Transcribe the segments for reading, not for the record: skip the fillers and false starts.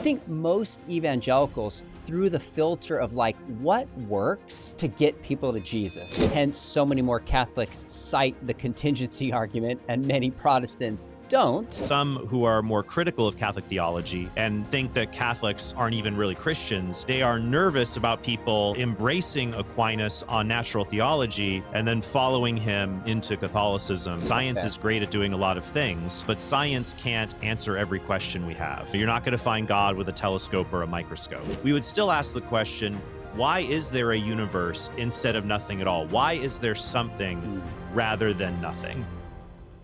think most evangelicals, through the filter of like what works to get people to Jesus. Hence, so many more Catholics cite the contingency argument and many Protestants don't. Some who are more critical of Catholic theology and think that Catholics aren't even really Christians, they are nervous about people embracing Aquinas on natural theology and then following him into Catholicism. Science is great at doing a lot of things, but science can't answer every question we have. You're not going to find God with a telescope or a microscope. We would still ask the question, why is there a universe instead of nothing at all? Why is there something rather than nothing?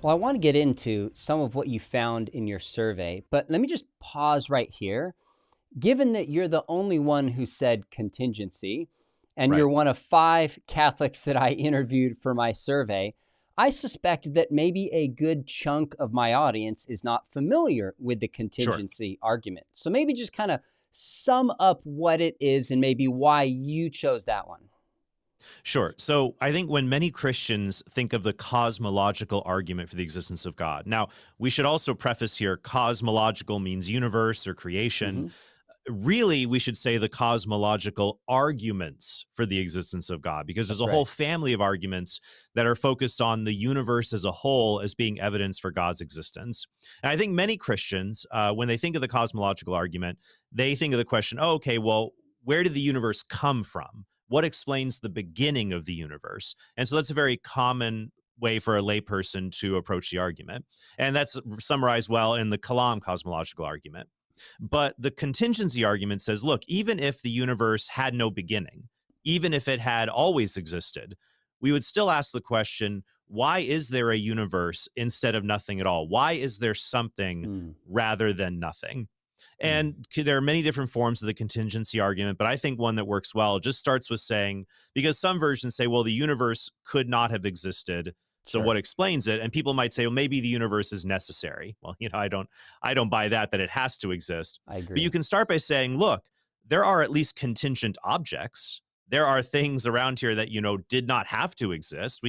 Well, I want to get into some of what you found in your survey, but let me just pause right here. Given that you're the only one who said contingency, and you're one of 5 Catholics that I interviewed for my survey, I suspect that maybe a good chunk of my audience is not familiar with the contingency argument. So maybe just kind of sum up what it is and maybe why you chose that one. Sure. So I think when many Christians think of the cosmological argument for the existence of God, now we should also preface here, cosmological means universe or creation. Really, we should say the cosmological arguments for the existence of God, because there's a whole family of arguments that are focused on the universe as a whole as being evidence for God's existence. And I think many Christians, when they think of the cosmological argument, they think of the question, oh, okay, well, where did the universe come from? What explains the beginning of the universe? And so that's a very common way for a layperson to approach the argument. And that's summarized well in the Kalam cosmological argument. But the contingency argument says, look, even if the universe had no beginning, even if it had always existed, we would still ask the question, why is there a universe instead of nothing at all? Why is there something rather than nothing? And there are many different forms of the contingency argument, but I think one that works well just starts with saying, because some versions say, well, the universe could not have existed, so what explains it? And people might say, well, maybe the universe is necessary. Well, I don't buy that it has to exist. I agree. But you can start by saying, look, there are at least contingent objects. There are things around here that, did not have to exist.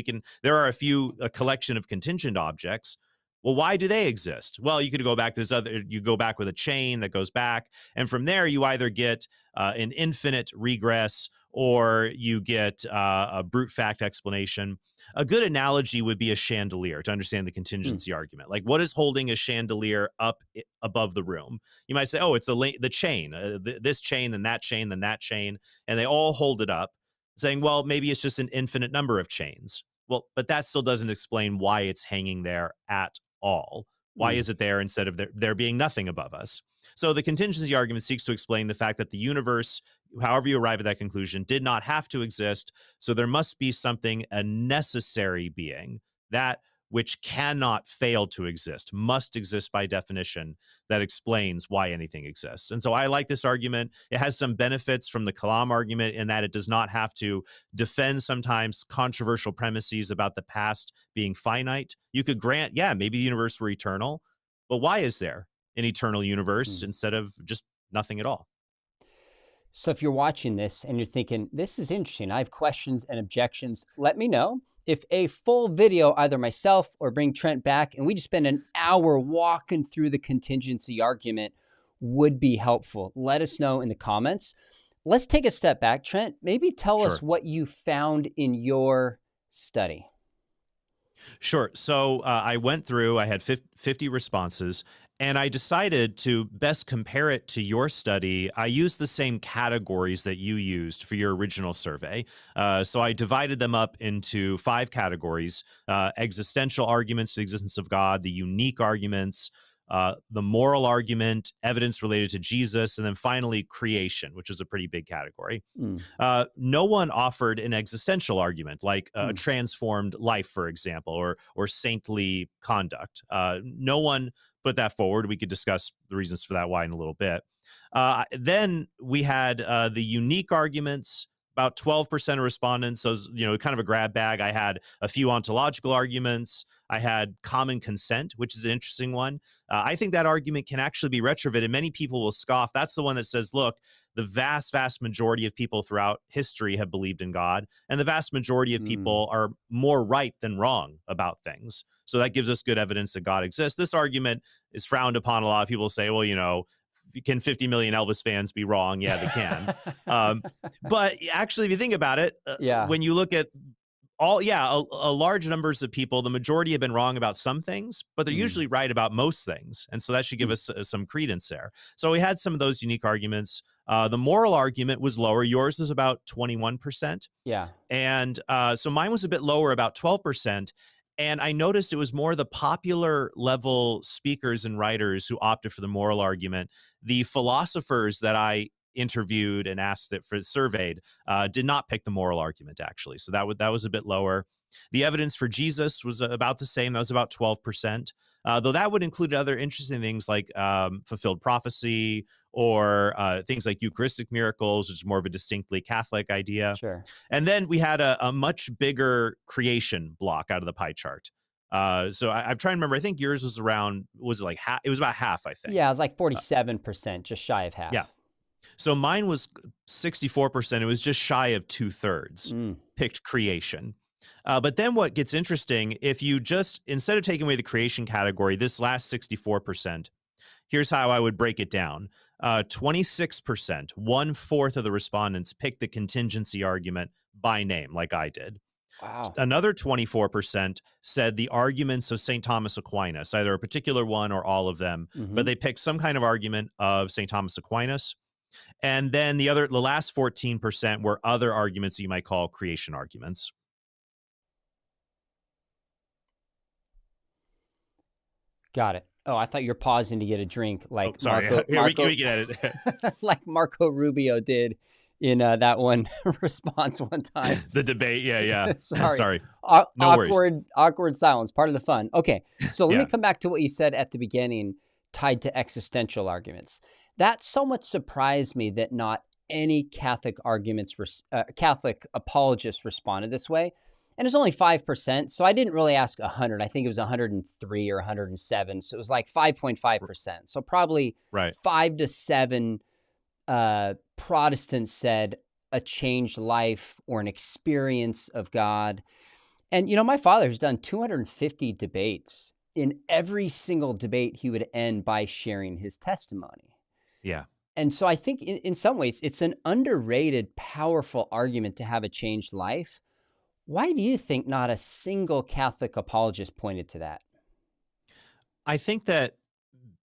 There are a collection of contingent objects. Well, why do they exist? Well, you could go back to you go back with a chain that goes back. And from there, you either get an infinite regress or you get a brute fact explanation. A good analogy would be a chandelier to understand the contingency argument. Like, what is holding a chandelier up above the room? You might say, oh, it's the chain, this chain, then that chain, then that chain. And they all hold it up, saying, well, maybe it's just an infinite number of chains. Well, but that still doesn't explain why it's hanging there at all. Why is it there instead of there being nothing above us? So the contingency argument seeks to explain the fact that the universe, however you arrive at that conclusion, did not have to exist. So there must be something, a necessary being, that which cannot fail to exist, must exist by definition, that explains why anything exists. And so I like this argument. It has some benefits from the Kalam argument in that it does not have to defend sometimes controversial premises about the past being finite. You could grant, maybe the universe were eternal, but why is there an eternal universe instead of just nothing at all? So if you're watching this and you're thinking, this is interesting, I have questions and objections, let me know. If a full video, either myself or bring Trent back, and we just spend an hour walking through the contingency argument, would be helpful. Let us know in the comments. Let's take a step back. Trent, maybe tell us what you found in your study. Sure. So I went through, I had 50 responses, and I decided to best compare it to your study. I used the same categories that you used for your original survey. So I divided them up into 5 categories: existential arguments to the existence of God, the unique arguments, the moral argument, evidence related to Jesus, and then finally creation, which is a pretty big category. No one offered an existential argument like a transformed life, for example, or saintly conduct. No one put that forward. We could discuss the reasons for that, why, in a little bit. Then we had the unique arguments. About 12% of respondents, so kind of a grab bag. I had a few ontological arguments. I had common consent, which is an interesting one. I think that argument can actually be retrofitted. Many people will scoff. That's the one that says, look, the vast, vast majority of people throughout history have believed in God, and the vast majority of people are more right than wrong about things. So that gives us good evidence that God exists. This argument is frowned upon. A lot of people say, well, can 50 million Elvis fans be wrong? Yeah, they can. But actually, if you think about it, Yeah. when you look at a large numbers of people, the majority have been wrong about some things, but they're usually right about most things. And so that should give us some credence there. So we had some of those unique arguments. The moral argument was lower. Yours was about 21%. Yeah. And so mine was a bit lower, about 12%. And I noticed it was more the popular level speakers and writers who opted for the moral argument. The philosophers that I interviewed and asked that for surveyed did not pick the moral argument, actually. So that was a bit lower. The evidence for Jesus was about the same. That was about 12%, though that would include other interesting things like fulfilled prophecy or things like Eucharistic miracles, which is more of a distinctly Catholic idea. Sure. And then we had a much bigger creation block out of the pie chart. So I'm trying to remember. I think yours was it like half? It was about half, I think. Yeah, it was like 47%, just shy of half. Yeah. So mine was 64%. It was just shy of 2/3 picked creation. But then what gets interesting, if you just, instead of taking away the creation category, this last 64%, here's how I would break it down. 26%, 1/4 of the respondents picked the contingency argument by name, like I did. Wow. Another 24% said the arguments of St. Thomas Aquinas, either a particular one or all of them, but they picked some kind of argument of St. Thomas Aquinas. And then the last 14% were other arguments you might call creation arguments. Got it. Oh, I thought you were pausing to get a drink, like Sorry. Marco, we can edit it. like Marco Rubio did in that one response one time. The debate, yeah. Sorry. No worries. Awkward silence, part of the fun. Okay, so let me come back to what you said at the beginning, tied to existential arguments. That somewhat surprised me that not any Catholic Catholic apologists responded this way. And it's only 5%, so I didn't really ask 100. I think it was 103 or 107, so it was like 5.5%. So probably 5 to 7 Protestants said a changed life or an experience of God. And, my father has done 250 debates. In every single debate, he would end by sharing his testimony. Yeah. And so I think in some ways, it's an underrated, powerful argument to have a changed life. Why do you think not a single Catholic apologist pointed to that? I think that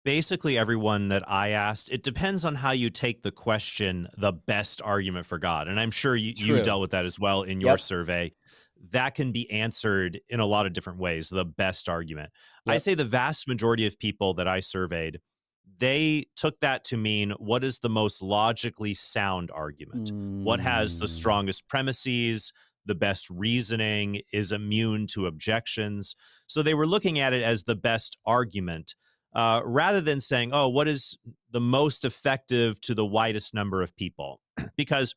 basically everyone that I asked, it depends on how you take the question, the best argument for God. And I'm sure you dealt with that as well in your survey. That can be answered in a lot of different ways, the best argument. I say the vast majority of people that I surveyed, they took that to mean, what is the most logically sound argument? What has the strongest premises, the best reasoning, is immune to objections? So they were looking at it as the best argument, rather than saying, oh, what is the most effective to the widest number of people? Because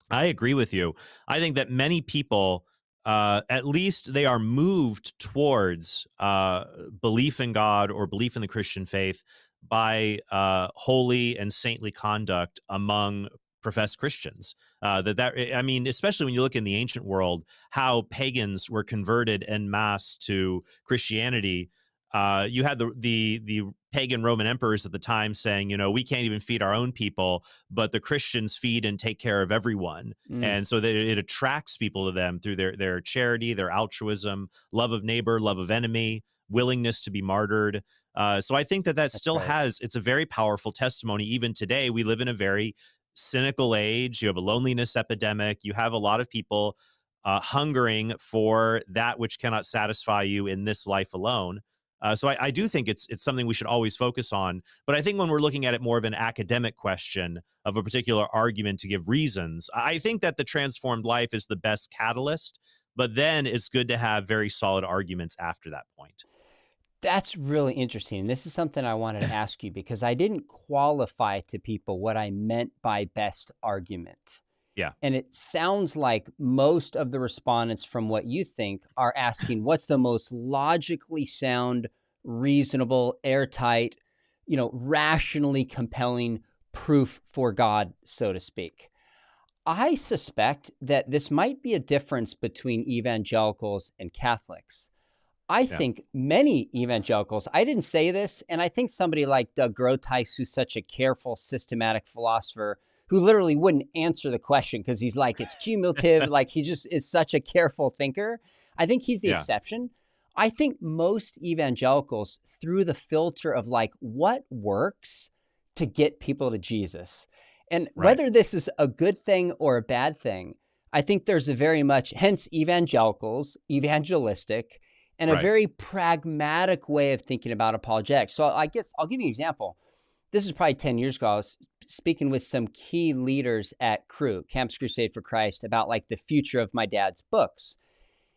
I agree with you. I think that many people, at least they are moved towards belief in God or belief in the Christian faith by holy and saintly conduct among professed Christians. I mean, especially when you look in the ancient world, how pagans were converted en masse to Christianity. You had the pagan Roman emperors at the time saying, we can't even feed our own people, but the Christians feed and take care of everyone. And so that it attracts people to them through their charity, their altruism, love of neighbor, love of enemy, willingness to be martyred. So I think that still it's a very powerful testimony. Even today, we live in a very cynical age. You have a loneliness epidemic. You have a lot of people hungering for that which cannot satisfy you in this life alone. So I do think it's something we should always focus on. But I think when we're looking at it more of an academic question of a particular argument to give reasons, I think that the transformed life is the best catalyst. But then it's good to have very solid arguments after that point. That's really interesting. This is something I wanted to ask you because I didn't qualify to people what I meant by best argument. Yeah. And it sounds like most of the respondents from what you think are asking what's the most logically sound, reasonable, airtight, rationally compelling proof for God, so to speak. I suspect that this might be a difference between evangelicals and Catholics. I Yeah. think many evangelicals, I didn't say this, and I think somebody like Doug Groothuis, who's such a careful, systematic philosopher, who literally wouldn't answer the question because he's like, it's cumulative, like he just is such a careful thinker. I think he's the Yeah. exception. I think most evangelicals, through the filter of like, what works to get people to Jesus? And Right. whether this is a good thing or a bad thing, I think there's a very much, hence evangelicals, evangelistic, and a Right. very pragmatic way of thinking about apologetics. So I guess I'll give you an example. This is probably 10 years ago. I was speaking with some key leaders at Cru, Campus Crusade for Christ, about like the future of my dad's books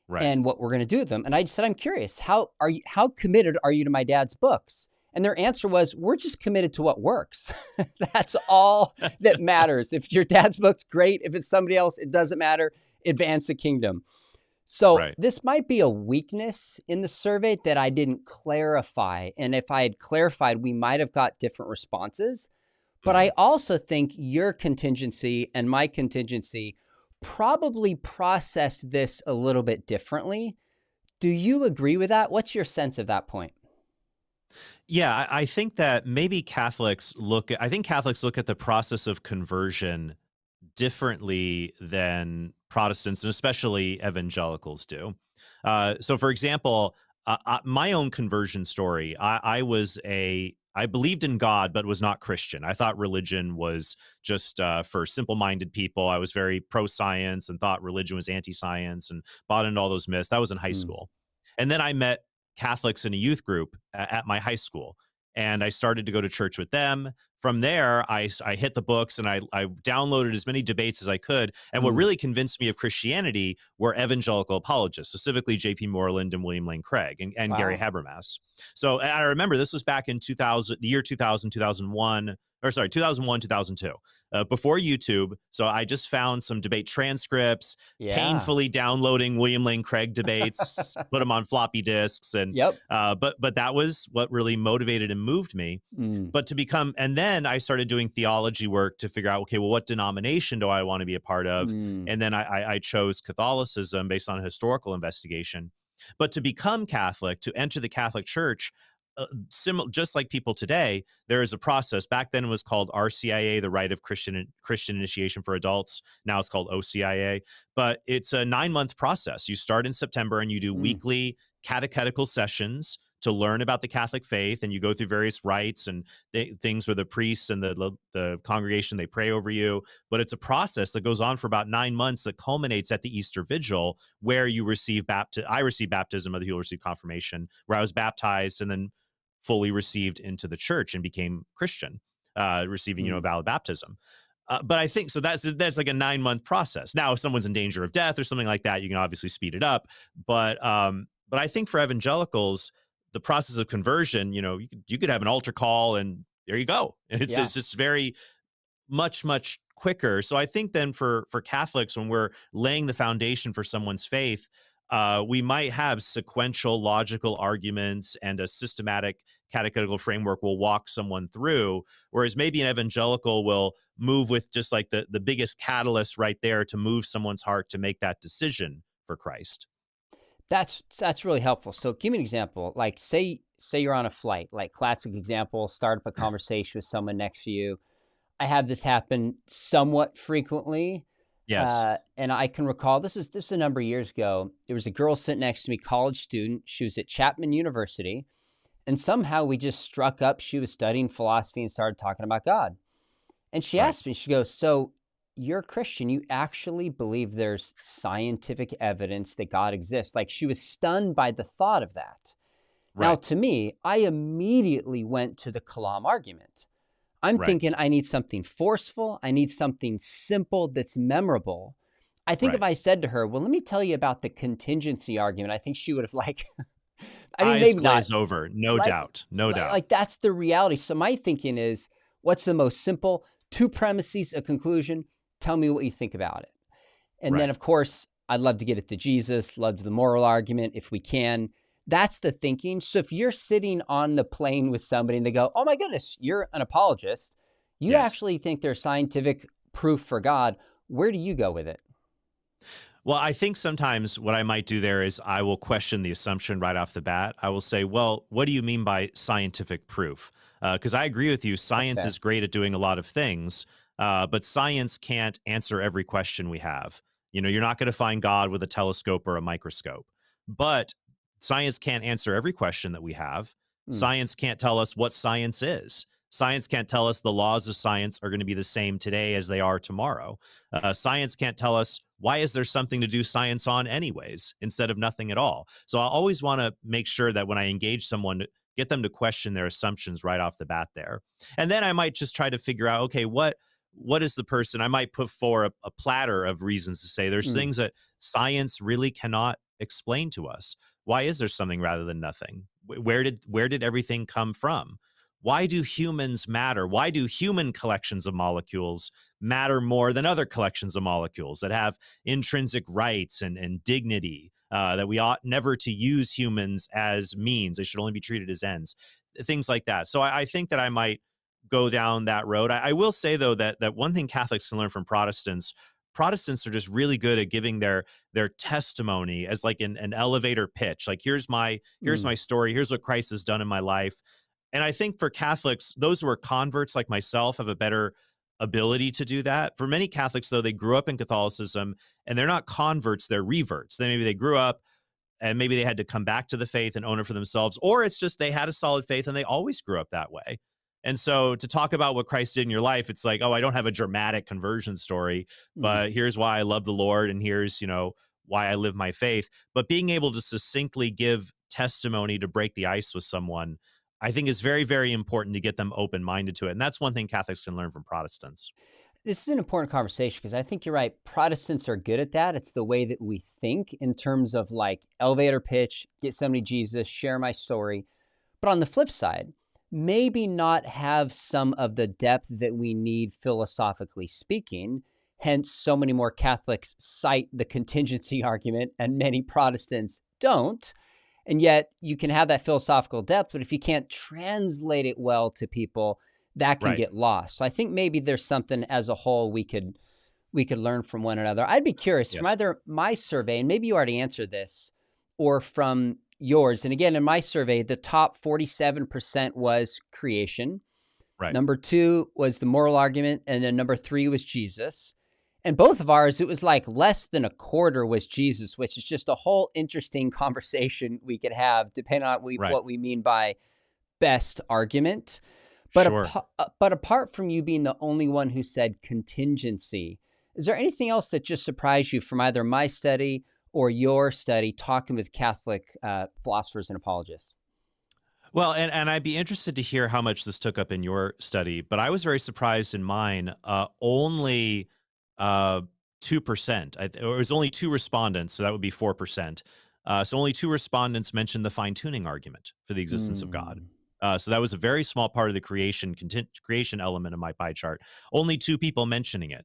Right. and what we're going to do with them. And I just said, I'm curious, how committed are you to my dad's books? And their answer was, we're just committed to what works. That's all that matters. If your dad's book's great, if it's somebody else, it doesn't matter. Advance the kingdom. So Right. this might be a weakness in the survey that I didn't clarify. And if I had clarified, we might have got different responses. But I also think your contingency and my contingency probably processed this a little bit differently. Do you agree with that? What's your sense of that point? Yeah, I think that maybe Catholics look at the process of conversion differently than Protestants and especially evangelicals do. So, for example, my own conversion story, I believed in God, but was not Christian. I thought religion was just for simple-minded people. I was very pro-science and thought religion was anti-science and bought into all those myths. That was in high school. And then I met Catholics in a youth group at my high school. And I started to go to church with them. From there, I hit the books and I downloaded as many debates as I could. And what really convinced me of Christianity were evangelical apologists, specifically J.P. Moreland and William Lane Craig and Gary Habermas. So I remember this was back in the year 2000, 2001, 2002, before YouTube. So I just found some debate transcripts, painfully downloading William Lane Craig debates, put them on floppy disks. And but that was what really motivated and moved me. And then I started doing theology work to figure out, okay, well, what denomination do I want to be a part of? And then I chose Catholicism based on a historical investigation. But to become Catholic, to enter the Catholic Church, just like people today, there is a process. Back then it was called RCIA, the Rite of Christian Initiation for Adults. Now it's called OCIA, but it's a 9-month process. You start in September and you do weekly catechetical sessions to learn about the Catholic faith, and you go through various rites and things where the priests and the congregation, they pray over you. But it's a process that goes on for about 9 months that culminates at the Easter Vigil, where you receive I received baptism, other people received confirmation, where I was baptized and then fully received into the church and became Christian, receiving, valid baptism. But I think so that's like a 9-month process. Now, if someone's in danger of death or something like that, you can obviously speed it up. But I think for evangelicals, the process of conversion, you could have an altar call and there you go. And it's just very much quicker. So I think then for Catholics, when we're laying the foundation for someone's faith, we might have sequential logical arguments and a systematic catechetical framework will walk someone through, whereas maybe an evangelical will move with just like the biggest catalyst right there to move someone's heart to make that decision for Christ. That's really helpful. So give me an example. Like say you're on a flight, like classic example, start up a conversation with someone next to you. I have this happen somewhat frequently. Yes. And I can recall, this is a number of years ago. There was a girl sitting next to me, college student. She was at Chapman University. And somehow we just struck up. She was studying philosophy and started talking about God. And she asked me, she goes, so you're a Christian. You actually believe there's scientific evidence that God exists. Like she was stunned by the thought of that. Now, to me, I immediately went to the Kalam argument. I'm thinking I need something forceful. I need something simple that's memorable. I think if I said to her, well, let me tell you about the contingency argument, I think she would have Eyes maybe glaze not. over, no doubt. Like that's the reality. So my thinking is, what's the most simple? 2 premises, a conclusion. Tell me what you think about it. And then, of course, I'd love to get it to Jesus, love to the moral argument if we can. That's the thinking. So if you're sitting on the plane with somebody and they go, oh my goodness, you're an apologist. You actually think there's scientific proof for God. Where do you go with it? Well, I think sometimes what I might do there is I will question the assumption right off the bat. I will say, well, what do you mean by scientific proof? Because I agree with you, That's science fair. is great at doing a lot of things, but science can't answer every question we have. You know, you're not going to find God with a telescope or a microscope, but science can't answer every question that we have. Mm, Science can't tell us what science is. Science can't tell us the laws of science are going to be the same today as they are tomorrow. Science can't tell us why is there something to do science on anyways instead of nothing at all. So I always want to make sure that when I engage someone, to get them to question their assumptions right off the bat there. And then I might just try to figure out, okay, what is the person? I might put forward a platter of reasons to say there's mm, things that science really cannot explain to us. Why is there something rather than nothing? Where did everything come from? Why do humans matter? Why do human collections of molecules matter more than other collections of molecules that have intrinsic rights and dignity, that we ought never to use humans as means? They should only be treated as ends, things like that. So I think that I might go down that road. I will say, though, that one thing Catholics can learn from Protestants are just really good at giving their testimony as like an elevator pitch. Like, here's mm, my story. Here's what Christ has done in my life. And I think for Catholics, those who are converts like myself have a better ability to do that. For many Catholics, though, they grew up in Catholicism and they're not converts, they're reverts. Maybe they grew up and maybe they had to come back to the faith and own it for themselves, or it's just they had a solid faith and they always grew up that way. And so to talk about what Christ did in your life, it's like, oh, I don't have a dramatic conversion story, mm. but here's why I love the Lord and here's, why I live my faith. But being able to succinctly give testimony to break the ice with someone, I think is very, very important to get them open minded to it. And that's one thing Catholics can learn from Protestants. This is an important conversation because I think you're right. Protestants are good at that. It's the way that we think in terms of like elevator pitch, get somebody Jesus, share my story. But on the flip side, maybe not have some of the depth that we need philosophically speaking. Hence, so many more Catholics cite the contingency argument and many Protestants don't. And yet you can have that philosophical depth, but if you can't translate it well to people, that can Right. get lost. So I think maybe there's something as a whole we could learn from one another. I'd be curious from Yes. either my survey, and maybe you already answered this, or from yours. And again, in my survey, the top 47% was creation. Right. Number two was the moral argument. And then number three was Jesus. And both of ours, it was like less than a quarter was Jesus, which is just a whole interesting conversation we could have, depending on Right. what we mean by best argument. But Sure. but apart from you being the only one who said contingency, is there anything else that just surprised you from either my study or your study talking with Catholic philosophers and apologists? Well, and I'd be interested to hear how much this took up in your study, but I was very surprised in mine. Only 2%. It was only two respondents, so that would be 4%. So only two respondents mentioned the fine tuning argument for the existence of God. Mm, So that was a very small part of the creation element of my pie chart. Only two people mentioning it,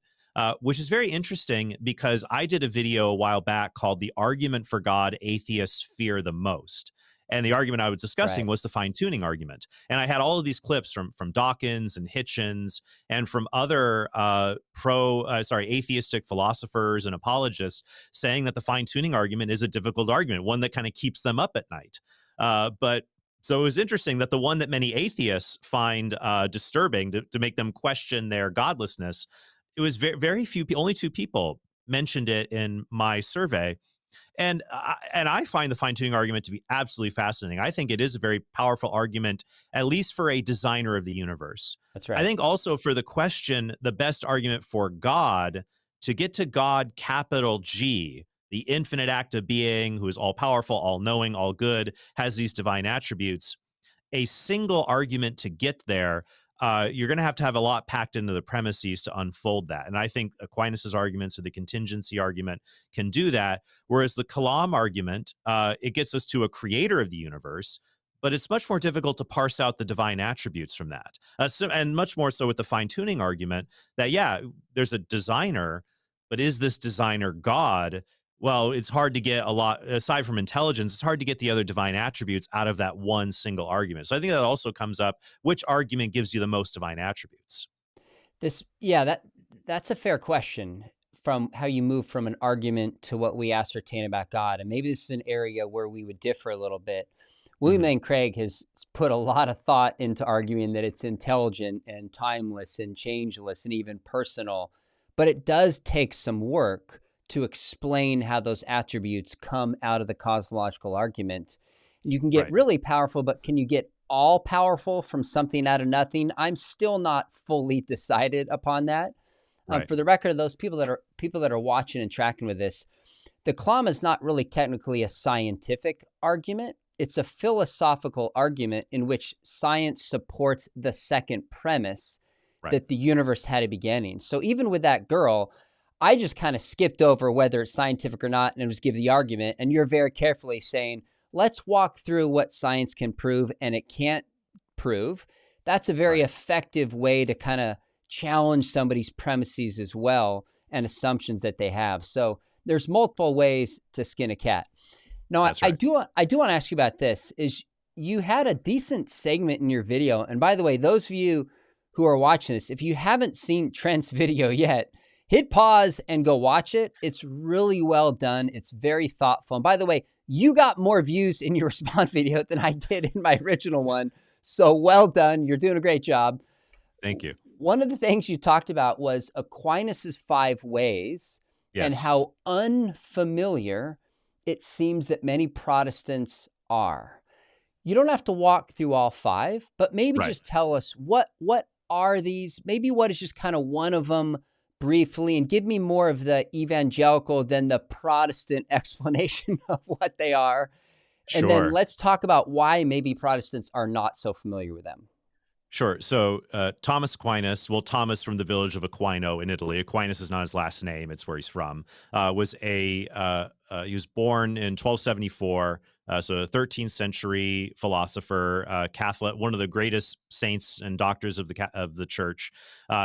which is very interesting because I did a video a while back called "The Argument for God Atheists Fear the Most." And the argument I was discussing right. was the fine tuning argument. And I had all of these clips from Dawkins and Hitchens and from other atheistic philosophers and apologists saying that the fine tuning argument is a difficult argument, one that kind of keeps them up at night. But so it was interesting that the one that many atheists find disturbing to make them question their godlessness, it was very few, only two people mentioned it in my survey. And I find the fine tuning argument to be absolutely fascinating. I think it is a very powerful argument, at least for a designer of the universe. That's I right. think also for the question, the best argument for God, to get to God, capital G, the infinite act of being, who is all powerful, all knowing, all good, has these divine attributes. A single argument to get there, you're going to have a lot packed into the premises to unfold that. And I think Aquinas's arguments or the contingency argument can do that. Whereas the Kalam argument, it gets us to a creator of the universe, but it's much more difficult to parse out the divine attributes from that. And much more so with the fine tuning argument that, yeah, there's a designer, but is this designer God? Well, it's hard to get a lot, aside from intelligence, it's hard to get the other divine attributes out of that one single argument. So I think that also comes up, which argument gives you the most divine attributes? Yeah, that's a fair question. from how you move from an argument to what we ascertain about God. And maybe this is an area where we would differ a little bit. William Mhm. Lane Craig has put a lot of thought into arguing that it's intelligent and timeless and changeless and even personal, but it does take some work to explain how those attributes come out of the cosmological argument. You can get Right. really powerful, but can you get all powerful from something out of nothing? I'm still not fully decided upon that. Right. For the record, those people that are watching and tracking with this, the Klama is not really technically a scientific argument. It's a philosophical argument in which science supports the second premise Right. that the universe had a beginning. So even with that girl, I just kind of skipped over whether it's scientific or not, and it was give the argument. And you're very carefully saying, let's walk through what science can prove and it can't prove. That's a very Right. effective way to kind of challenge somebody's premises as well and assumptions that they have. So there's multiple ways to skin a cat. Now, That's I right. do want to ask you about this. Is you had a decent segment in your video, and by the way, those of you who are watching this, if you haven't seen Trent's video yet, hit pause and go watch it. It's really well done. It's very thoughtful. And by the way, you got more views in your response video than I did in my original one. So well done. You're doing a great job. Thank you. One of the things you talked about was Aquinas's 5 ways and Yes. how unfamiliar it seems that many Protestants are. You don't have to walk through all 5, but maybe Right. just tell us what are these? Maybe what is just kind of one of them briefly, and give me more of the evangelical than the Protestant explanation of what they are. And then Sure. let's talk about why maybe Protestants are not so familiar with them. Sure. So Thomas Aquinas, well, Thomas from the village of Aquino in Italy. Aquinas is not his last name; it's where he's from. He was born in 1274. So a 13th century philosopher, Catholic, one of the greatest saints and doctors of the church.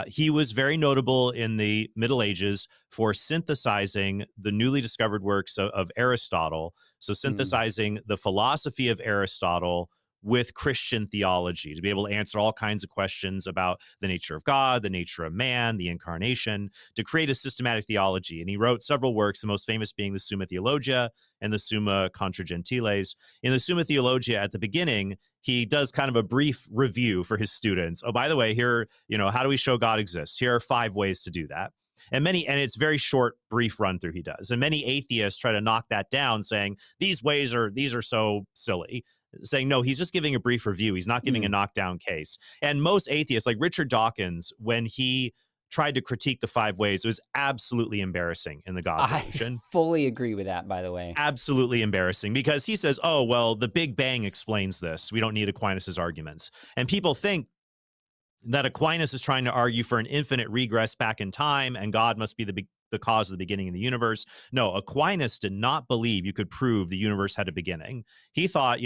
He was very notable in the Middle Ages for synthesizing the newly discovered works of Aristotle. So synthesizing the philosophy of Aristotle with Christian theology to be able to answer all kinds of questions about the nature of God, the nature of man, the incarnation, to create a systematic theology. And he wrote several works, the most famous being the Summa Theologia and the Summa Contra Gentiles. In the Summa Theologia, at the beginning, he does kind of a brief review for his students. Oh, by the way, here, how do we show God exists? Here are 5 ways to do that. And it's very short, brief run through he does. And many atheists try to knock that down, saying these are so silly. Saying, no, he's just giving a brief review. He's not giving a knockdown case. And most atheists, like Richard Dawkins, when he tried to critique the 5 ways, it was absolutely embarrassing in the God Delusion. I fully agree with that, by the way. Absolutely embarrassing, because he says, oh, well, the Big Bang explains this. We don't need Aquinas's arguments. And people think that Aquinas is trying to argue for an infinite regress back in time, and God must be the cause of the beginning of the universe. No, Aquinas did not believe you could prove the universe had a beginning. He thought,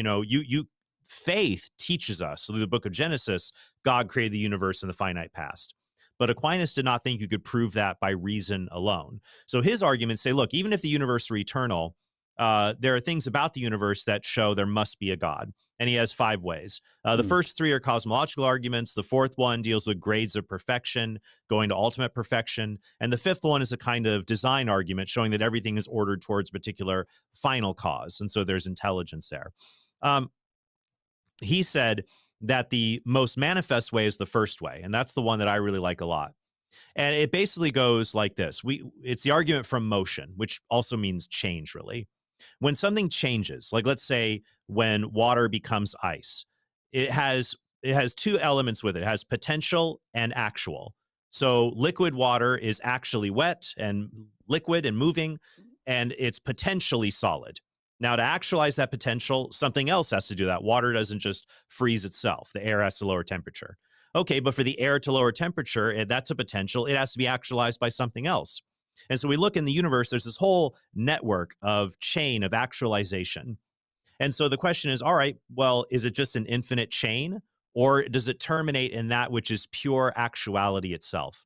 faith teaches us through the book of Genesis, God created the universe in the finite past. But Aquinas did not think you could prove that by reason alone. So his arguments say, look, even if the universe were eternal, there are things about the universe that show there must be a God. And he has 5 ways. The first 3 are cosmological arguments. The 4th one deals with grades of perfection, going to ultimate perfection. And the 5th one is a kind of design argument showing that everything is ordered towards a particular final cause. And so there's intelligence there. He said that the most manifest way is the first way. And that's the one that I really like a lot. And it basically goes like this. It's the argument from motion, which also means change, really. When something changes, like let's say when water becomes ice, it has 2 elements with it. It has potential and actual. So liquid water is actually wet and liquid and moving, and it's potentially solid. Now, to actualize that potential, something else has to do that. Water doesn't just freeze itself. The air has to lower temperature. Okay, but for the air to lower temperature, that's a potential. It has to be actualized by something else. And so we look in the universe, there's this whole network of chain of actualization. And so the question is, all right, well, is it just an infinite chain, or does it terminate in that which is pure actuality itself?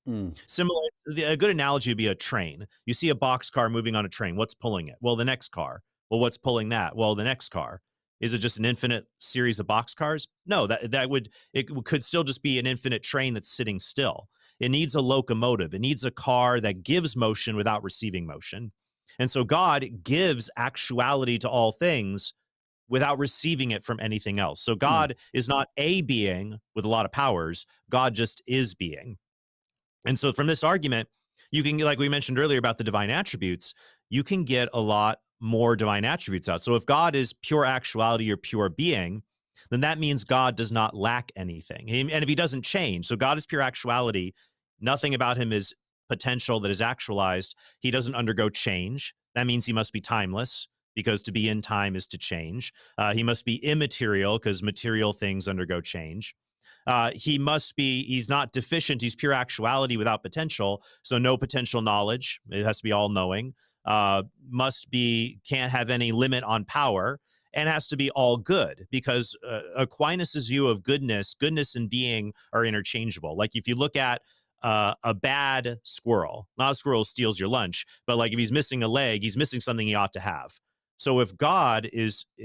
Similar, a good analogy would be a train. You see a boxcar moving on a train. What's pulling it? Well, the next car. Well, what's pulling that? Well, the next car. Is it just an infinite series of boxcars? No, it could still just be an infinite train that's sitting still. It needs a locomotive. It needs a car that gives motion without receiving motion. And so God gives actuality to all things without receiving it from anything else. So Hmm. God is not a being with a lot of powers. God just is being. And so from this argument, you can, like we mentioned earlier about the divine attributes, you can get a lot more divine attributes out. So if God is pure actuality or pure being, then that means God does not lack anything. And if he doesn't change, so God is pure actuality, nothing about him is potential that is actualized. He doesn't undergo change. That means he must be timeless, because to be in time is to change. He must be immaterial, because material things undergo change. He's not deficient. He's pure actuality without potential. So no potential knowledge. It has to be all knowing. Can't have any limit on power, and has to be all good, because Aquinas's view of goodness and being are interchangeable. Like if you look at a bad squirrel, not a squirrel steals your lunch, but like if he's missing a leg, he's missing something he ought to have. So if God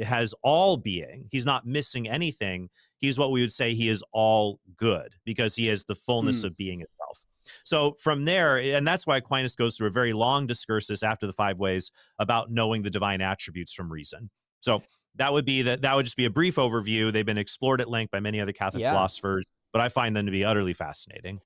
has all being, he's not missing anything. He's what we would say he is all good, because he has the fullness Hmm. of being itself. So from there, and that's why Aquinas goes through a very long discursus after the five ways about knowing the divine attributes from reason. So that would just be a brief overview. They've been explored at length by many other Catholic Yeah. philosophers, but I find them to be utterly fascinating.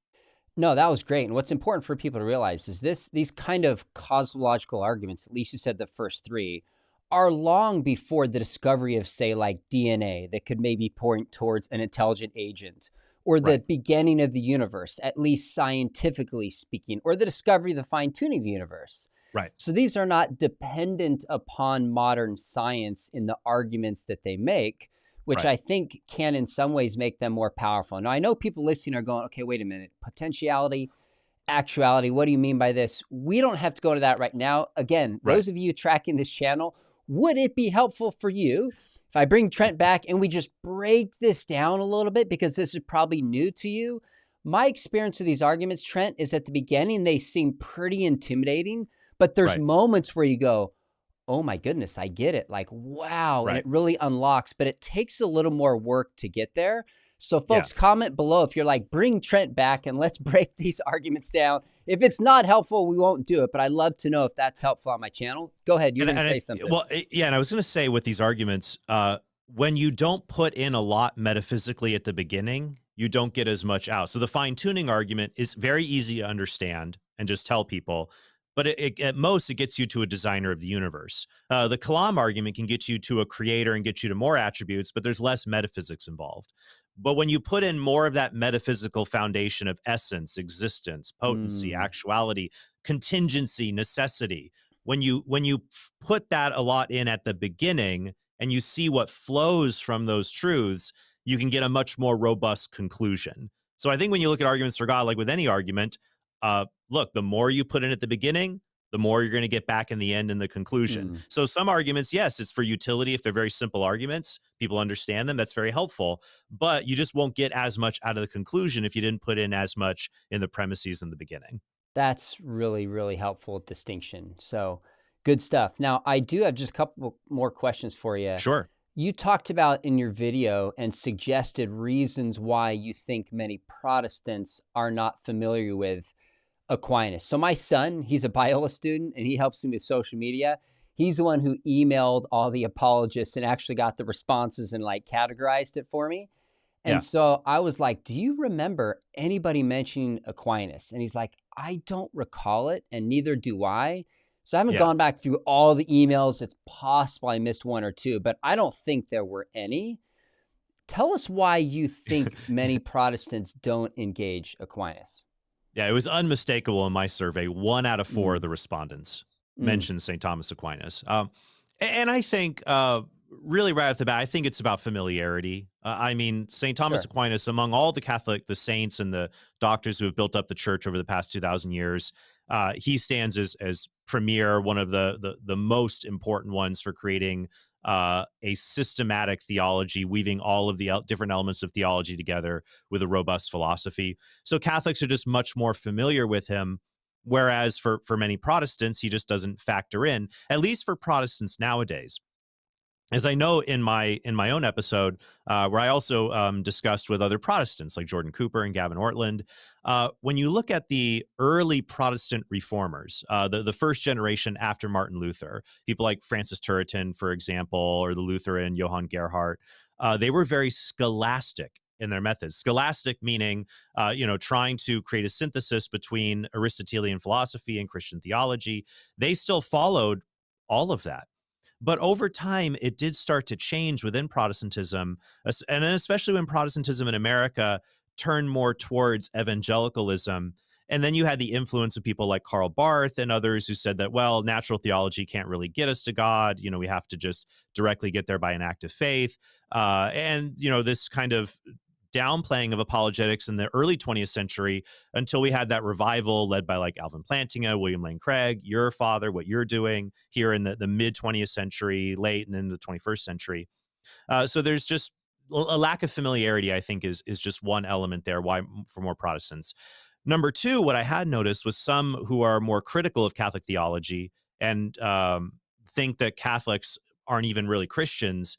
No, that was great. And what's important for people to realize is these kind of cosmological arguments, at least you said the first three, are long before the discovery of, say, like DNA that could maybe point towards an intelligent agent, or the Right, beginning of the universe, at least scientifically speaking, or the discovery of the fine tuning of the universe. right, So these are not dependent upon modern science in the arguments that they make, which right. I think can in some ways make them more powerful. Now, I know people listening are going, okay, wait a minute, potentiality, actuality, what do you mean by this? We don't have to go to that right now. Again, Right. those of you tracking this channel, would it be helpful for you if I bring Trent back and we just break this down a little bit, because this is probably new to you? My experience with these arguments, Trent, is at the beginning, they seem pretty intimidating, but there's Right. moments where you go, oh my goodness, I get it. Like, wow. And Right. it really unlocks, but it takes a little more work to get there. So Yeah. folks, comment below if you're like, bring Trent back and let's break these arguments down. If it's not helpful, we won't do it, but I'd love to know if that's helpful on my channel. Go ahead. You're going to say something. Yeah, and I was going to say with these arguments, when you don't put in a lot metaphysically at the beginning, you don't get as much out. So the fine tuning argument is very easy to understand and just tell people, but at most it gets you to a designer of the universe. The Kalam argument can get you to a creator and get you to more attributes, but there's less metaphysics involved. But when you put in more of that metaphysical foundation of essence, existence, potency, Mm, actuality, contingency, necessity, when you put that a lot in at the beginning and you see what flows from those truths, you can get a much more robust conclusion. So I think when you look at arguments for God, like with any argument, look, the more you put in at the beginning, the more you're going to get back in the end in the conclusion. mm. So some arguments, yes, it's for utility. If they're very simple arguments, people understand them. That's very helpful. But you just won't get as much out of the conclusion if you didn't put in as much in the premises in the beginning. That's really, really helpful distinction. So good stuff. Now, I do have just a couple more questions for you. Sure. You talked about in your video and suggested reasons why you think many Protestants are not familiar with Aquinas. So my son, he's a Biola student and he helps me with social media. He's the one who emailed all the apologists and actually got the responses and like categorized it for me. Yeah. And so I was like, do you remember anybody mentioning Aquinas? And he's like, I don't recall it, and neither do I. So I haven't Yeah. gone back through all the emails. It's possible I missed one or two, but I don't think there were any. Tell us why you think many Protestants don't engage Aquinas. Yeah, it was unmistakable in my survey. 1 out of 4 of Mm, the respondents mm, mentioned St. Thomas Aquinas. And I think, really right off the bat, I think it's about familiarity. I mean, St. Thomas sure. Aquinas, among all the saints and the doctors who have built up the church over the past 2,000 years, he stands as premier, one of the most important ones for creating a systematic theology, weaving all of the different elements of theology together with a robust philosophy. So Catholics are just much more familiar with him, whereas for many Protestants, he just doesn't factor in, at least for Protestants nowadays. as I know in my own episode, where I also discussed with other Protestants like Jordan Cooper and Gavin Ortland, when you look at the early Protestant reformers, the first generation after Martin Luther, people like Francis Turretin, for example, or the Lutheran Johann Gerhardt, they were very scholastic in their methods. Scholastic meaning, trying to create a synthesis between Aristotelian philosophy and Christian theology. They still followed all of that. But over time, it did start to change within Protestantism, and especially when Protestantism in America turned more towards evangelicalism. And then you had the influence of people like Karl Barth and others who said that, well, natural theology can't really get us to God. We have to just directly get there by an act of faith. This kind of downplaying of apologetics in the early 20th century until we had that revival led by like Alvin Plantinga, William Lane Craig, your father, what you're doing here in the mid 20th century, late and into the 21st century. So there's just a lack of familiarity, I think, is just one element there. Why for more Protestants? Number two, what I had noticed was some who are more critical of Catholic theology and think that Catholics aren't even really Christians.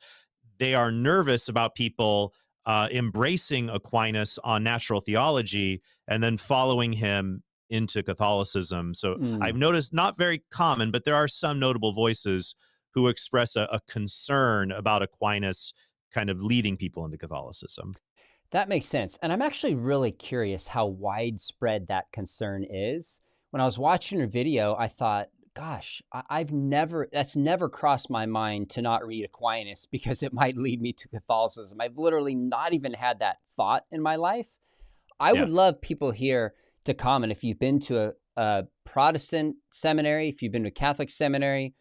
They are nervous about people embracing Aquinas on natural theology and then following him into Catholicism. So I've Mm. noticed, not very common, but there are some notable voices who express a concern about Aquinas kind of leading people into Catholicism. That makes sense. And I'm actually really curious how widespread that concern is. When I was watching your video, I thought, gosh, that's never crossed my mind to not read Aquinas because it might lead me to Catholicism. I've literally not even had that thought in my life. I Yeah. would love people here to comment if you've been to a Protestant seminary, if you've been to a Catholic seminary,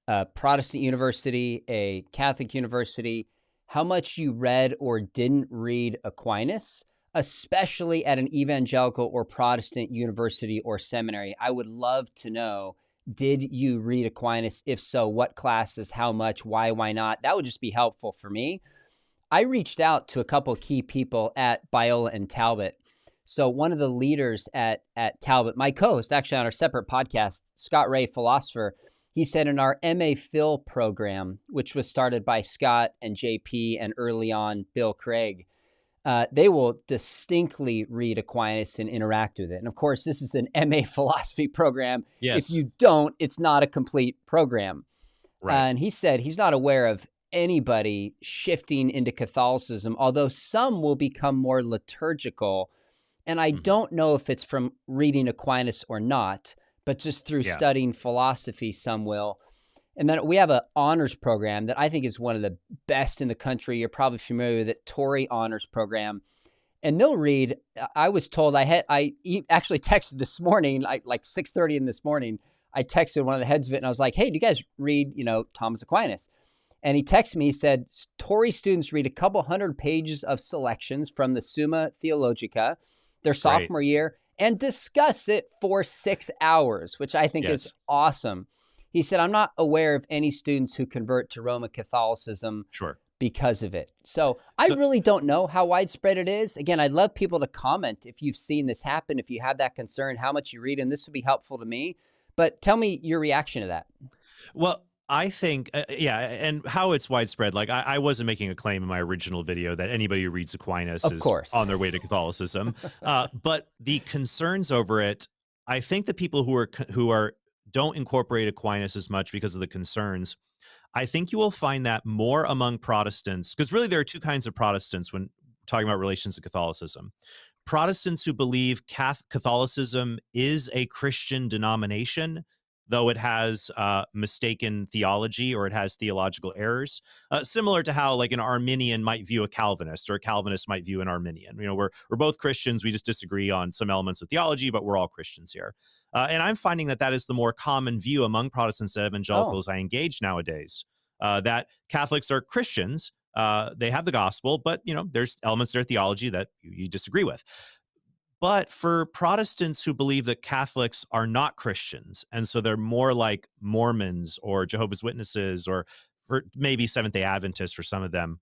a Protestant university, a Catholic university, how much you read or didn't read Aquinas, especially at an evangelical or Protestant university or seminary. I would love to know, did you read Aquinas? If so, what classes, how much, why not? That would just be helpful for me. I reached out to a couple key people at Biola and Talbot. So one of the leaders at Talbot, my co-host actually on our separate podcast, Scott Ray, philosopher, he said in our MA Phil program, which was started by Scott and JP and early on Bill Craig, they will distinctly read Aquinas and interact with it. And of course, this is an MA philosophy program. If Yes. you don't, it's not a complete program. Right. And he said he's not aware of anybody shifting into Catholicism, although some will become more liturgical. And I Mhm. don't know if it's from reading Aquinas or not, but just through Yeah. studying philosophy, some will. And then we have an honors program that I think is one of the best in the country. You're probably familiar with it, Torrey Honors Program. And they'll read, I was told actually texted this morning, like 6:30 in this morning, I texted one of the heads of it and I was like, hey, do you guys read, Thomas Aquinas? And he texted me, he said, Torrey students read a couple hundred pages of selections from the Summa Theologica their Great. sophomore year and discuss it for 6 hours, which I think is Yes. awesome. He said, I'm not aware of any students who convert to Roman Catholicism Sure. because of it. So I So really don't know how widespread it is. Again, I'd love people to comment if you've seen this happen, if you have that concern, how much you read, and this would be helpful to me. But tell me your reaction to that. Well, I think, yeah, and how it's widespread. Like, I wasn't making a claim in my original video that anybody who reads Aquinas Of is course. on their way to Catholicism. But the concerns over it, I think the people who are don't incorporate Aquinas as much because of the concerns. I think you will find that more among Protestants, because really there are two kinds of Protestants when talking about relations to Catholicism. Protestants who believe Catholicism is a Christian denomination, though it has mistaken theology or it has theological errors, similar to how like an Arminian might view a Calvinist or a Calvinist might view an Arminian. We're both Christians. We just disagree on some elements of theology, but we're all Christians here. And I'm finding that is the more common view among Protestants and Oh, evangelicals I engage nowadays. That Catholics are Christians. They have the gospel, but there's elements of their theology that you disagree with. But for Protestants who believe that Catholics are not Christians, and so they're more like Mormons or Jehovah's Witnesses or for maybe Seventh-day Adventists for some of them,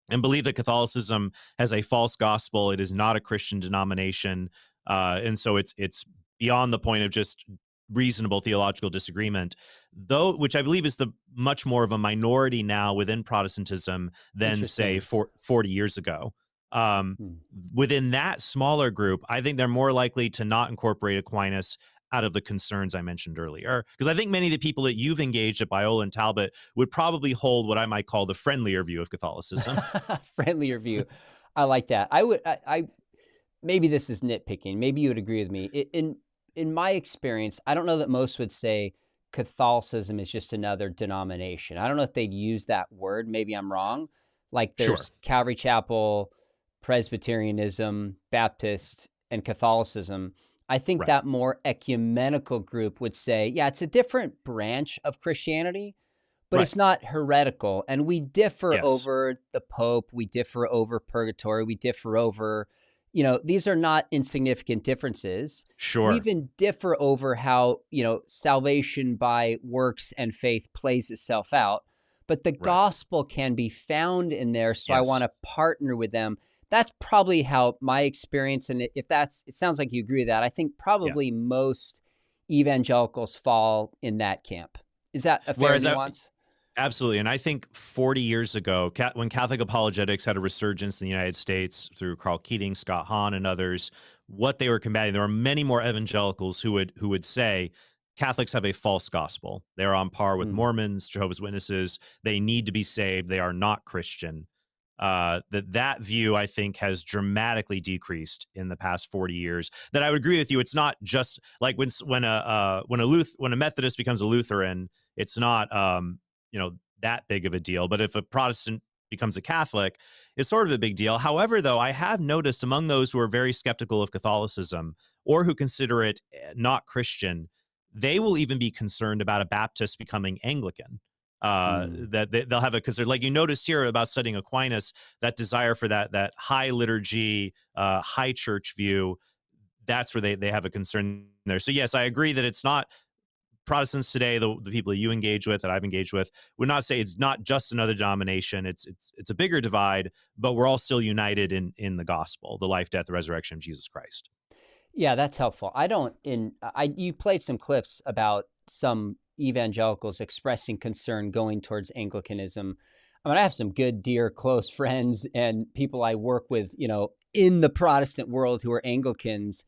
and believe that Catholicism has a false gospel, it is not a Christian denomination, and so it's beyond the point of just reasonable theological disagreement, though, which I believe is the much more of a minority now within Protestantism than, say, Interesting. 40 years ago. Um, Hmm. Within that smaller group, I think they're more likely to not incorporate Aquinas out of the concerns I mentioned earlier. Because I think many of the people that you've engaged at Biola and Talbot would probably hold what I might call the friendlier view of Catholicism. Friendlier view. I like that. I maybe this is nitpicking. Maybe you would agree with me. In my experience, I don't know that most would say Catholicism is just another denomination. I don't know if they'd use that word. Maybe I'm wrong. Like Sure. there's Calvary Chapel, Presbyterianism, Baptist, and Catholicism. I think Right. that more ecumenical group would say, yeah, it's a different branch of Christianity, but Right. it's not heretical. And we differ Yes. over the Pope, we differ over purgatory, we differ over, these are not insignificant differences. We Sure. even differ over how, salvation by works and faith plays itself out. But the Right. gospel can be found in there. So I want Yes. to partner with them. That's probably how my experience, and if that's, it sounds like you agree with that. I think Yeah. probably most evangelicals fall in that camp. Is that a fair Whereas nuance? absolutely. And I think 40 years ago, when Catholic apologetics had a resurgence in the United States through Carl Keating, Scott Hahn, and others, what they were combating, there were many more evangelicals who would say Catholics have a false gospel. They're on par with Mm, Mormons, Jehovah's Witnesses. They need to be saved. They are not Christian. That view, I think, has dramatically decreased in the past 40 years. That I would agree with you. It's not just like when a Methodist becomes a Lutheran, it's not that big of a deal. But if a Protestant becomes a Catholic, it's sort of a big deal. However, though, I have noticed among those who are very skeptical of Catholicism or who consider it not Christian, they will even be concerned about a Baptist becoming Anglican. mm. They'll have a, because they're like, you noticed here about studying Aquinas, that desire for that high liturgy, high church view. That's where they have a concern there. So yes, I agree that it's not Protestants today, the people that you engage with, that I've engaged with, would not say it's not just another denomination. It's a bigger divide, but we're all still united in the gospel, the life, death, the resurrection of Jesus Christ. Yeah, that's helpful. You played some clips about some evangelicals expressing concern going towards Anglicanism. I mean, I have some good, dear, close friends and people I work with, in the Protestant world who are Anglicans.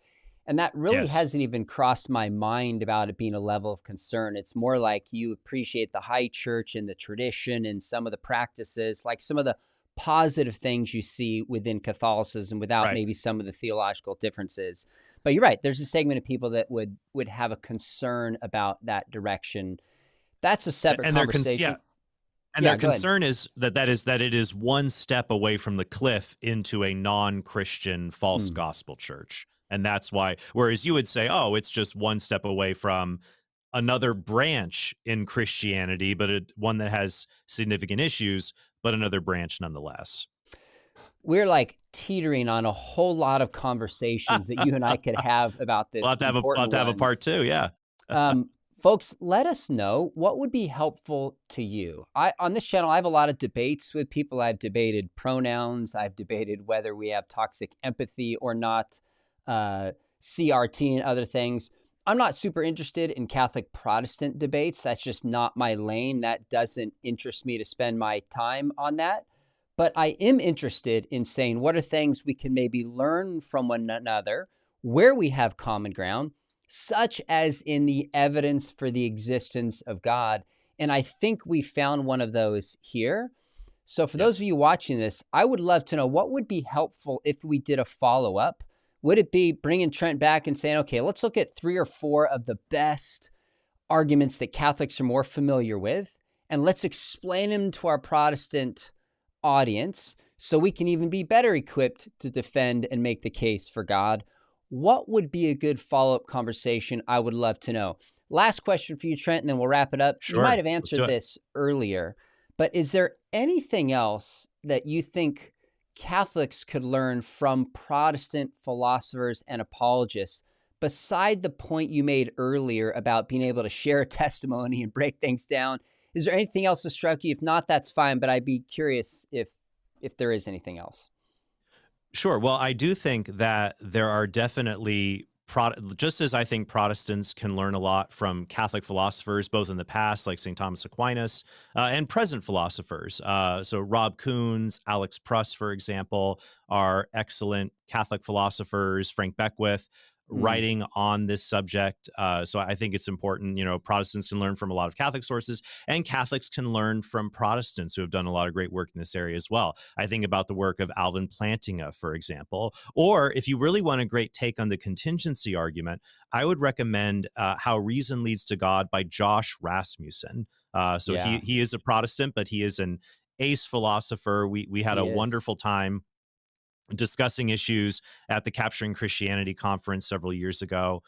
And that really Yes. hasn't even crossed my mind about it being a level of concern. It's more like you appreciate the high church and the tradition and some of the practices, like some of the positive things you see within Catholicism without Right. maybe some of the theological differences. But you're right. There's a segment of people that would have a concern about that direction. That's a separate And conversation. their Yeah, go ahead. concern is that it is one step away from the cliff into a non-Christian false Mm. gospel church. And that's why, whereas you would say, oh, it's just one step away from another branch in Christianity, but one that has significant issues, but another branch nonetheless. We're like teetering on a whole lot of conversations that you and I could have about We'll this, have to have important a part ones. two. Yeah. Folks, let us know what would be helpful to you. On this channel, I have a lot of debates with people. I've debated pronouns. I've debated whether we have toxic empathy or not, CRT and other things. I'm not super interested in Catholic Protestant debates. That's just not my lane. That doesn't interest me to spend my time on that. But I am interested in saying what are things we can maybe learn from one another, where we have common ground, such as in the evidence for the existence of God. And I think we found one of those here. So for those Yes. of you watching this, I would love to know what would be helpful if we did a follow-up. Would it be bringing Trent back and saying, okay, let's look at 3 or 4 of the best arguments that Catholics are more familiar with, and let's explain them to our Protestant audience so we can even be better equipped to defend and make the case for God? What would be a good follow-up conversation? I would love to know. Last question for you, Trent, and then we'll wrap it up. You might Sure. have Let's do answered it. this earlier, but is there anything else that you think Catholics could learn from Protestant philosophers and apologists beside the point you made earlier about being able to share a testimony and break things down? Is there anything else that struck you? If not, that's fine, but I'd be curious if there is anything else. Sure. Well, I do think that there are definitely just as I think Protestants can learn a lot from Catholic philosophers, both in the past, like St. Thomas Aquinas, and present philosophers. So Rob Koons, Alex Pruss, for example, are excellent Catholic philosophers. Frank Beckwith, Mm, writing on this subject. So I think it's important, Protestants can learn from a lot of Catholic sources, and Catholics can learn from Protestants who have done a lot of great work in this area as well. I think about the work of Alvin Plantinga, for example. Or if you really want a great take on the contingency argument, I would recommend How Reason Leads to God by Josh Rasmussen. So yeah, he is a Protestant, but he is an ace philosopher. We had a he is. wonderful time discussing issues at the Capturing Christianity conference several years ago.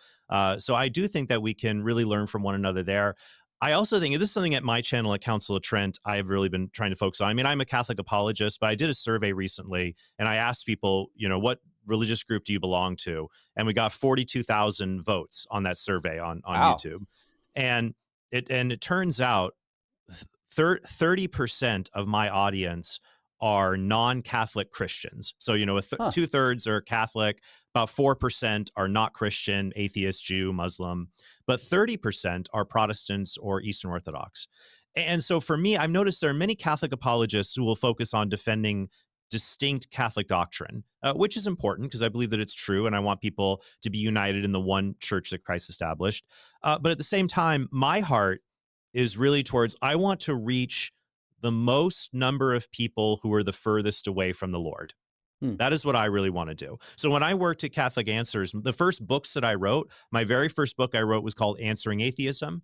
So I do think that we can really learn from one another there. I also think, and this is something at my channel at Council of Trent, I have really been trying to focus on. I mean, I'm a Catholic apologist, but I did a survey recently and I asked people, what religious group do you belong to? And we got 42,000 votes on that survey on Wow. YouTube. And it turns out 30% of my audience are non-Catholic Christians. So, Huh. 2/3 are Catholic, about 4% are not Christian, atheist, Jew, Muslim, but 30% are Protestants or Eastern Orthodox. And so for me, I've noticed there are many Catholic apologists who will focus on defending distinct Catholic doctrine, which is important because I believe that it's true and I want people to be united in the one church that Christ established. But at the same time, my heart is really towards, I want to reach the most number of people who are the furthest away from the Lord. Hmm. That is what I really want to do. So when I worked at Catholic Answers, the first books that I wrote, my very first book I wrote was called Answering Atheism.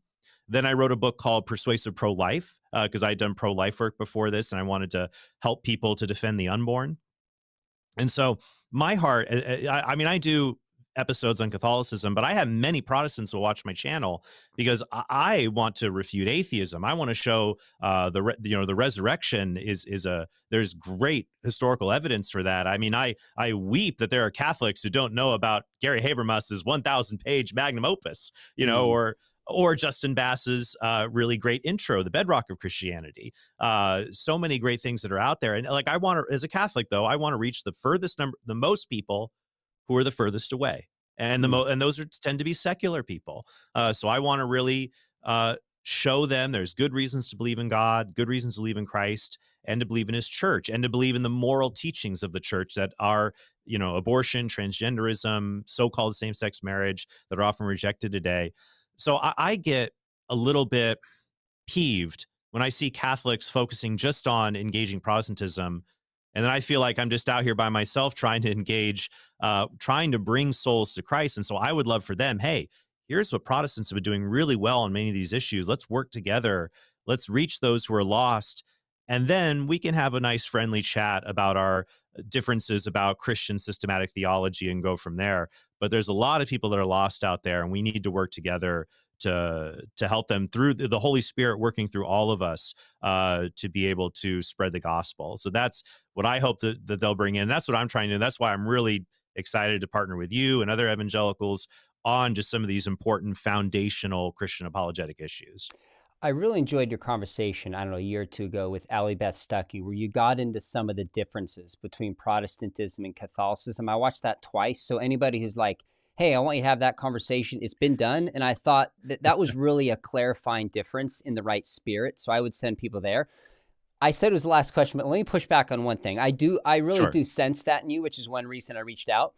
Then I wrote a book called Persuasive Pro-Life because I'd done pro-life work before this and I wanted to help people to defend the unborn. And so my heart, I mean, I do episodes on Catholicism, but I have many Protestants who watch my channel because I want to refute atheism. I want to show the resurrection there's great historical evidence for that. I mean, I weep that there are Catholics who don't know about Gary Habermas's 1,000-page magnum opus, Mm. or Justin Bass's really great intro, The Bedrock of Christianity. So many great things that are out there. And like, I want to, as a Catholic though, I want to reach the most people who are the furthest away. And Mm. and those tend to be secular people. So I want to really show them there's good reasons to believe in God, good reasons to believe in Christ, and to believe in his church, and to believe in the moral teachings of the church that are, abortion, transgenderism, so-called same-sex marriage that are often rejected today. So I get a little bit peeved when I see Catholics focusing just on engaging Protestantism. And then I feel like I'm just out here by myself trying to engage, trying to bring souls to Christ. And so I would love for them, hey, here's what Protestants have been doing really well on many of these issues. Let's work together. Let's reach those who are lost. And then we can have a nice friendly chat about our differences about Christian systematic theology and go from there. But there's a lot of people that are lost out there, and we need to work together to help them through the Holy Spirit working through all of us to be able to spread the gospel. So that's what I hope that they'll bring in. That's what I'm trying to do. That's why I'm really excited to partner with you and other evangelicals on just some of these important foundational Christian apologetic issues. I really enjoyed your conversation, I don't know, a year or two ago with Allie Beth Stuckey, where you got into some of the differences between Protestantism and Catholicism. I watched that twice. So anybody who's like, hey, I want you to have that conversation, it's been done. And I thought that was really a clarifying difference in the right spirit. So I would send people there. I said it was the last question, but let me push back on one thing. I really Sure. do sense that in you, which is one reason I reached out.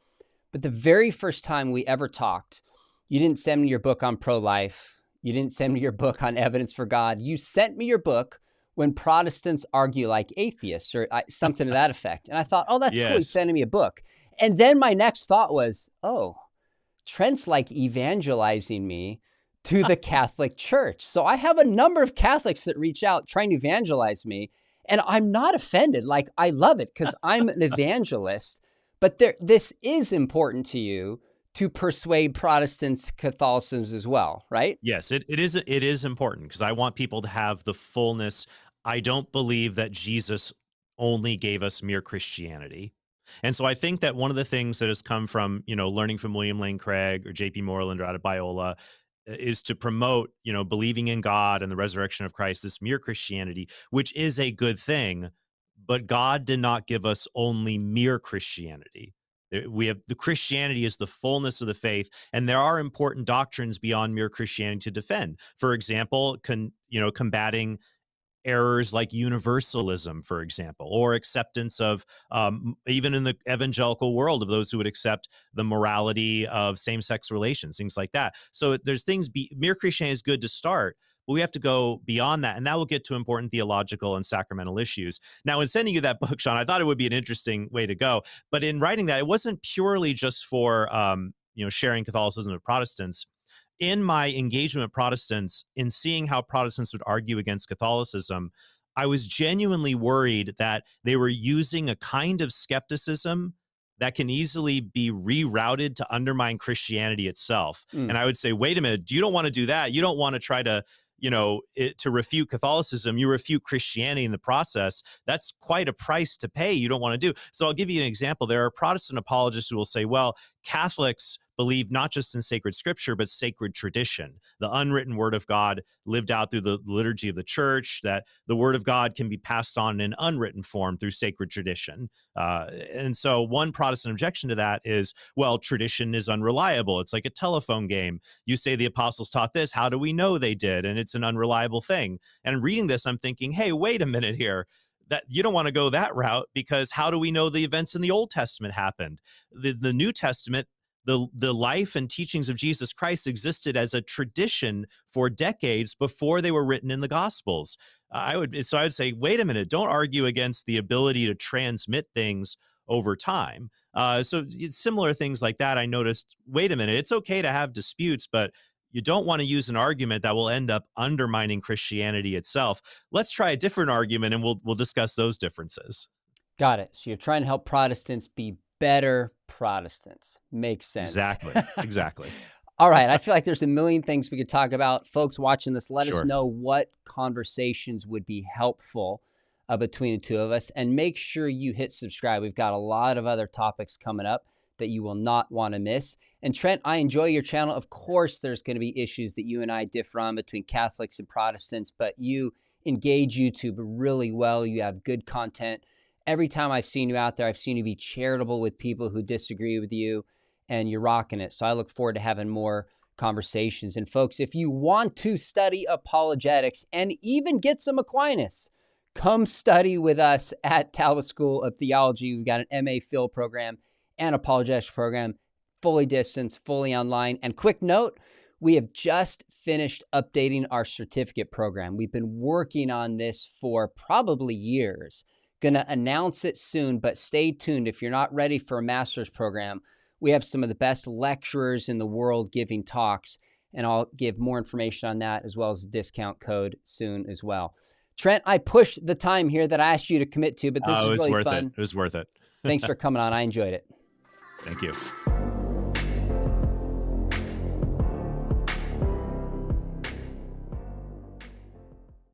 But the very first time we ever talked, you didn't send me your book on pro-life. You didn't send me your book on evidence for God. You sent me your book when Protestants argue like atheists or something to that effect. And I thought, oh, that's cool. He's Yes. sending me a book. And then my next thought was, oh, Trent's like evangelizing me to the Catholic Church. So I have a number of Catholics that reach out trying to evangelize me. And I'm not offended. Like, I love it because I'm an evangelist. But this is important to you to persuade Protestants, Catholicism as well, right? Yes, it is important because I want people to have the fullness. I don't believe that Jesus only gave us mere Christianity. And so I think that one of the things that has come from, learning from William Lane Craig or JP Moreland or out of Biola is to promote, believing in God and the resurrection of Christ, this mere Christianity, which is a good thing, but God did not give us only mere Christianity. We have the Christianity is the fullness of the faith, and there are important doctrines beyond mere Christianity to defend. For example, combating errors like universalism, for example, or acceptance of, even in the evangelical world, of those who would accept the morality of same-sex relations, things like that. So there's things, mere Christianity is good to start, but we have to go beyond that, and that will get to important theological and sacramental issues. Now, in sending you that book, Sean, I thought it would be an interesting way to go, but in writing that, it wasn't purely just for, sharing Catholicism with Protestants. In my engagement with Protestants, in seeing how Protestants would argue against Catholicism, I was genuinely worried that they were using a kind of skepticism that can easily be rerouted to undermine Christianity itself. And I would say, wait a minute, you don't want to do that. You don't want to try to, to refute Catholicism. You refute Christianity in the process. That's quite a price to pay. You don't want to do. So I'll give you an example. There are Protestant apologists who will say, well, Catholics believe not just in sacred scripture, but sacred tradition, the unwritten word of God lived out through the liturgy of the church, that the word of God can be passed on in unwritten form through sacred tradition. And so one Protestant objection to that is, well, tradition is unreliable. It's like a telephone game. You say the apostles taught this. How do we know they did? And it's an unreliable thing. And reading this, I'm thinking, hey, wait a minute here. That you don't want to go that route, because how do we know the events in the Old Testament happened? The New Testament, the life and teachings of Jesus Christ existed as a tradition for decades before they were written in the Gospels. I would say, wait a minute, don't argue against the ability to transmit things over time. So similar things like that, I noticed, wait a minute, it's okay to have disputes, but you don't want to use an argument that will end up undermining Christianity itself. Let's try a different argument, and we'll discuss those differences. Got it. So you're trying to help Protestants be better Protestants. Makes sense. Exactly. All right. I feel like there's a million things we could talk about. Folks watching this, let us Sure. know what conversations would be helpful between the two of us. And make sure you hit subscribe. We've got a lot of other topics coming up that you will not want to miss. And Trent, I enjoy your channel. Of course, there's going to be issues that you and I differ on between Catholics and Protestants, but you engage YouTube really well. You have good content. Every time I've seen you out there, I've seen you be charitable with people who disagree with you, and you're rocking it. So I look forward to having more conversations. And folks, if you want to study apologetics and even get some Aquinas, come study with us at Talbot School of Theology. We've got an MA Phil program and apologetics program, fully distanced, fully online. And quick note, we have just finished updating our certificate program. We've been working on this for probably years. Going to announce it soon, but stay tuned. If you're not ready for a master's program, we have some of the best lecturers in the world giving talks, and I'll give more information on that as well as a discount code soon as well. Trent, I pushed the time here that I asked you to commit to, but this is really fun. It was worth it. Thanks for coming on. I enjoyed it. Thank you.